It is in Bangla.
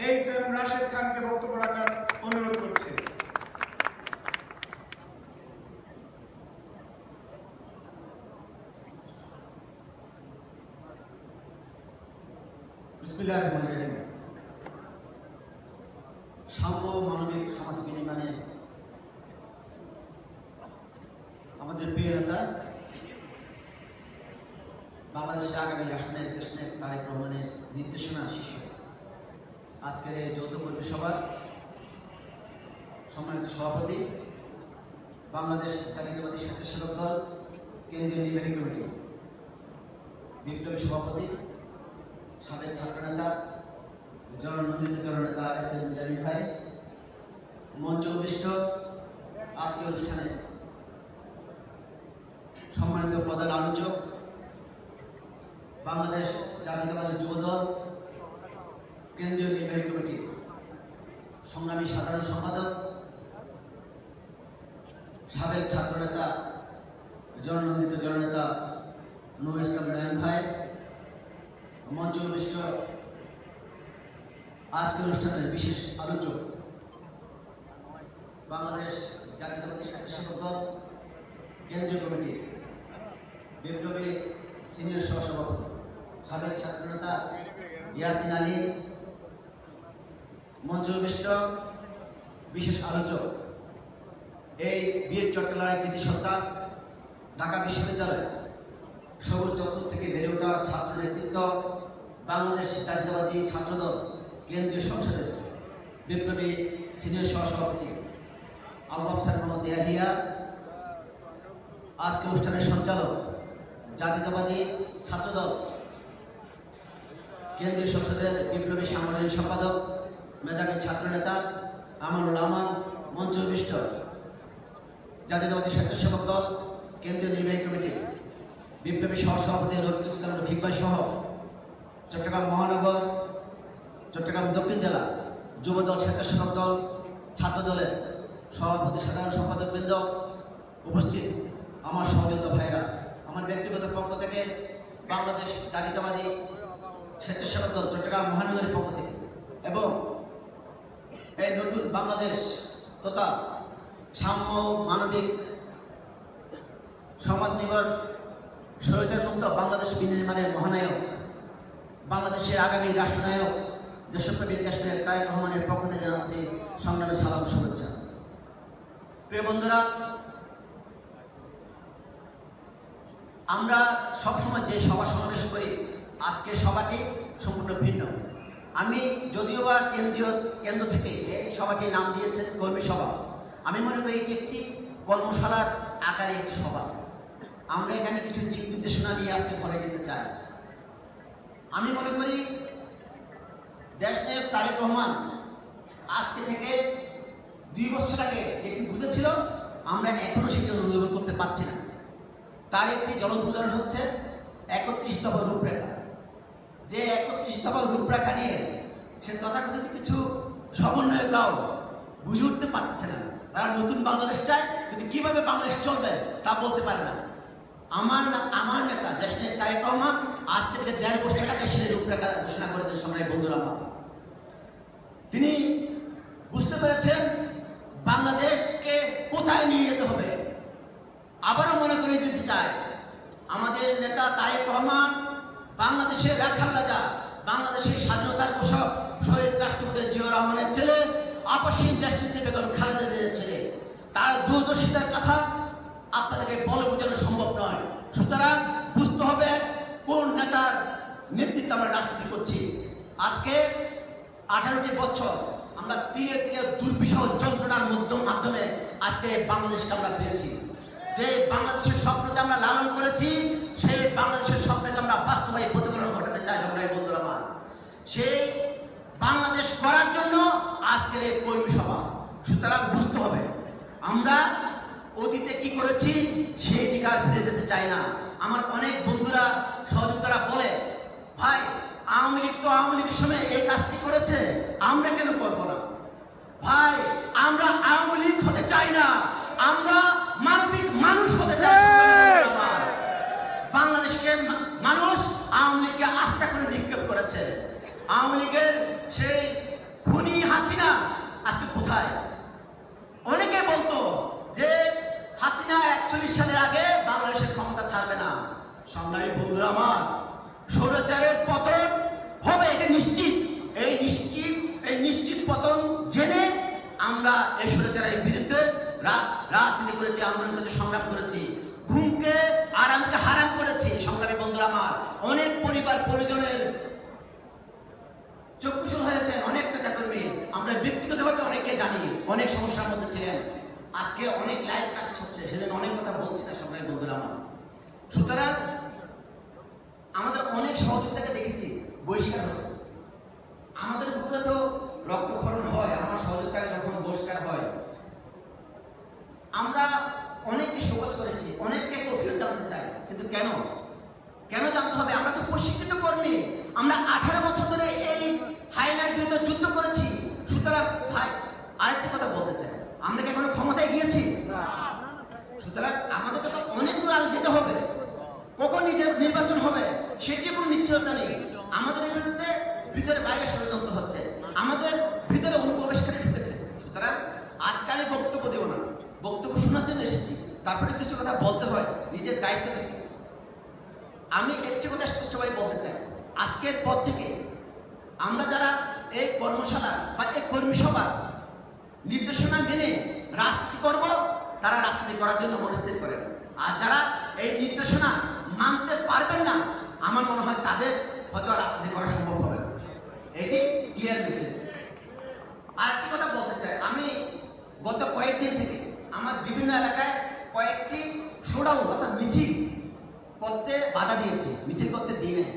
এইচ এম রাশেদ খানকে বক্তব্য রাখার অনুরোধ করছি। বিসমিল্লাহির রহমানির রহিম। সাম্য মানবিক সমাজ বিনির্মাণে আমাদের প্রিয় নেতা বাংলাদেশের আগামী রাষ্ট্রনায়ক দেশনায়ক তারেক রহমানের নির্দেশনা শিষ্য আজকের এই যৌথ কর্মী সভার সম্মানিত সভাপতি, বাংলাদেশ জাতীয়তাবাদী স্বেচ্ছাসেবক দল কেন্দ্রীয় নির্বাহী কমিটি বিপ্লবী সভাপতি, সাবেক ছাত্রনেতা, জননন্দিত জননেতা এস এম জামিল ভাই, মঞ্চ উপবিষ্ট আজকের অনুষ্ঠানে সম্মানিত প্রধান আলোচক, বাংলাদেশ জাতীয়তাবাদী যুবদল কেন্দ্রীয় নির্বাহী কমিটি সংগ্রামী সাধারণ সম্পাদক, সাবেক ছাত্রনেতা, জননন্দিত জননেতা নুরুল ইসলাম নয়ন ভাই, মঞ্চ উপবিষ্ট আজকের অনুষ্ঠানের বিশেষ আলোচক, বাংলাদেশ জাতীয়তাবাদী স্বেচ্ছাসেবক দল কেন্দ্রীয় কমিটি বিপ্লবী সিনিয়র সহসভাপতি, সাবেক ছাত্রনেতা ইয়াসিন আলী, মঞ্চ উপবিষ্ট বিশেষ আলোচক, এই বীর চট্টগ্রামের কৃতি সন্তান, ঢাকা বিশ্ববিদ্যালয় সবুজ চত্বর থেকে বেড়ে ওঠা ছাত্র নেতৃত্ব, বাংলাদেশ জাতীয়তাবাদী ছাত্রদল কেন্দ্রীয় সংসদের বিপ্লবী সিনিয়র সহসভাপতি আবু আফসার মোহাম্মদ ইয়াহিয়া, আজকে অনুষ্ঠানের সঞ্চালক জাতীয়তাবাদী ছাত্রদল কেন্দ্রীয় সংসদের বিপ্লবী সাংগঠনিক সম্পাদক, মেধাবী ছাত্রনেতা আমানুল আমান, মঞ্চ উপবিষ্ট জাতীয়তাবাদী স্বেচ্ছাসেবক দল কেন্দ্রীয় নির্বাহী কমিটি বিপ্লবী সহসভাপতি রফিকুল ইসলাম রফিক ভাই সহ চট্টগ্রাম মহানগর, চট্টগ্রাম দক্ষিণ জেলা যুবদল স্বেচ্ছাসেবক দল ছাত্র দলের সভাপতি, সাধারণ সম্পাদক বৃন্দ, উপস্থিত আমার সহযোগিতা ভাইরা, আমার ব্যক্তিগত পক্ষ থেকে বাংলাদেশ জাতীয়তাবাদী স্বেচ্ছাসেবক দল চট্টগ্রাম মহানগরের পক্ষ থেকে এবং এই নতুন বাংলাদেশ তথা সাম্য মানবিক সমাজ নির্ভর স্বৈরাচার মুক্ত বাংলাদেশ বিনির্মাণের মহানায়ক, বাংলাদেশের আগামী রাষ্ট্রনায়ক দেশপ্রেমিক দেশনায়ক তারেক রহমানের পক্ষ থেকে জানাচ্ছি সংগ্রামী সালাম, শুভেচ্ছা। প্রিয় বন্ধুরা, আমরা সবসময় যে সভা সমাবেশ করি, আজকে সভাটি সম্পূর্ণ ভিন্ন। আমি যদিও বা কেন্দ্র থেকে এই সভাটির নাম দিয়েছেন কর্মী সভা, আমি মনে করি এটি একটি কর্মশালার আকারে একটি সভা। আমরা এখানে কিছু দিক নির্দেশনা নিয়ে আজকে পরে যেতে চাই। আমি মনে করি দেশনায়ক তারেক রহমান আজকে থেকে 2 বছর আগে যেটি বুঝেছিল, আমরা এখনো সেটি অনুধাবন করতে পারছি না। তার একটি জ্বলন্ত উদাহরণ হচ্ছে 31 দফা রূপরেখা। যে 31 দফা রূপরেখা নিয়ে সে তথাকথিত কিছু সমন্বয়করাও বুঝে উঠতে পারতেছে না। তারা নতুন বাংলাদেশ চায়, কিন্তু কিভাবে বাংলাদেশ চলবে তা বলতে পারে না। আমার নেতা দেশনায়ক তারেক রহমান আজ থেকে 1.5 বছর আগে সেই রূপরেখা ঘোষণা করেছেন। সংগ্রামী বন্ধুরা, তিনি বুঝতে পেরেছেন বাংলাদেশকে কোথায় নিয়ে যেতে হবে। আবারও মনে করিয়ে দিতে চায়, আমাদের নেতা তারেক রহমান বাংলাদেশের রাখাল রাজা, বাংলাদেশের স্বাধীনতার ঘোষক শহীদ রাষ্ট্রপতি জিয়াউর রহমানের ছেলে, আপসহীন দেশনেত্রী বেগম খালেদা জিয়ার ছেলে। তার দূরদর্শিতার কথা আপনাদেরকে বলে বোঝানো সম্ভব নয়। সুতরাং বুঝতে হবে কোন নেতার নেতৃত্বে আমরা রাজনীতি করছি। আজকে 18টি বছর আমরা ধীরে ধীরে দুর্বিষহ যন্ত্রণার মাধ্যমে আজকে বাংলাদেশকে আমরা পেয়েছি। যে বাংলাদেশের স্বপ্নটা আমরা লালন করেছি, সেই বাংলাদেশের স্বপ্নকে আমরা বাস্তবায়ী প্রতিফলন ঘটাতে চাই। সংগ্রামী বন্ধুরা, সেই বাংলাদেশ করার জন্য আজকের এই কর্মী সভা। সুতরাং বুঝতে হবে আমরা অতীতে কি করেছি সেই দিকে আর ফিরে যেতে চাই না। আমার অনেক বন্ধুরা সহযোগিতারা বলে, ভাই আওয়ামী লীগ তো আওয়ামী লীগের সময় এই কাজটি করেছে, আমরা কেন করবো না? ভাই আমরা আওয়ামী লীগ হতে চাই না, আমরা মানবিক মানুষ হতে চাই। বাংলাদেশকে মানুষ আওয়ামী লীগকে আস্থা করে নিক্ষেপ করেছে। আওয়ামী লীগের সেই আমরা এই স্বৈরাচারের বিরুদ্ধে রাজনীতি করেছি, আন্দোলন করেছি, সংগ্রাম করেছি, ঘুমকে আরামকে হারাম করেছি। সংগ্রামী বন্ধুরা আমার, অনেক পরিবার পরিজনের চক্ষুশূল হয়েছেন, অনেক নেতা কর্মী আমরা ব্যক্তিগতভাবে অনেকে জানি অনেক সমস্যার মধ্যে ছিলেন। আজকে অনেক লাইভ কাজ হচ্ছে, সেজন্য অনেক কথা বলছি না সংগ্রামী বন্ধুরা আমার। সুতরাং আমাদের অনেক সহযোগিতাকে দেখেছি বহিষ্কার হতো, আমাদের বুকে তো রক্তক্ষরণ হয়, আমার সহযোগিতাকে যখন বহিষ্কার হয় আমরা অনেককে শোকজ করেছি, অনেককে কফিরত জানতে চাই, কিন্তু কেন কেন জানতে হবে? আমরা তো প্রশিক্ষিত কর্মী, আমরা 18 বছর ধরে এই হাইনার বিরুদ্ধে যুদ্ধ করেছি। সুতরাং ভাই আরেকটা কথা বলতে চাই, আমরা কি এখনো ক্ষমতায় গিয়েছি? সুতরাং আমাদেরকে তো অনেক দূর আগে যেতে হবে। কখন নিজের নির্বাচন হবে সেটি কোনো নিশ্চয়তা নেই। আমাদের বিরুদ্ধে ভিতরে বাইরে ষড়যন্ত্র হচ্ছে, আমাদের ভিতরে অনুপ্রবেশকারী ঢুকেছে। সুতরাং আজকে আমি বক্তব্য দেব না, বক্তব্য শোনার জন্য এসেছি, তারপরে কিছু কথা বলতে হয় নিজের দায়িত্ব থেকে। আমি একটি কথা স্পষ্টভাবে বলতে চাই, আজকের পর থেকে আমরা যারা এই কর্মশালা বা এই কর্মী সভা নির্দেশনা মেনে রাজনীতি করব, তারা রাজনীতি করার জন্য মনস্থির করেন। আর যারা এই নির্দেশনা মানতে পারবেন না, আমার মনে হয় তাদের হয়তো রাজনীতি করা সম্ভব হবে না। এটি ক্লিয়ার মেসেজ। আর একটি কথা বলতে চাই, আমি গত কয়েকদিন থেকে আমার বিভিন্ন এলাকায় কয়েকটি শোডাউন অর্থাৎ মিছিল করতে বাধা দিয়েছি, মিছিল করতে দিই নাই।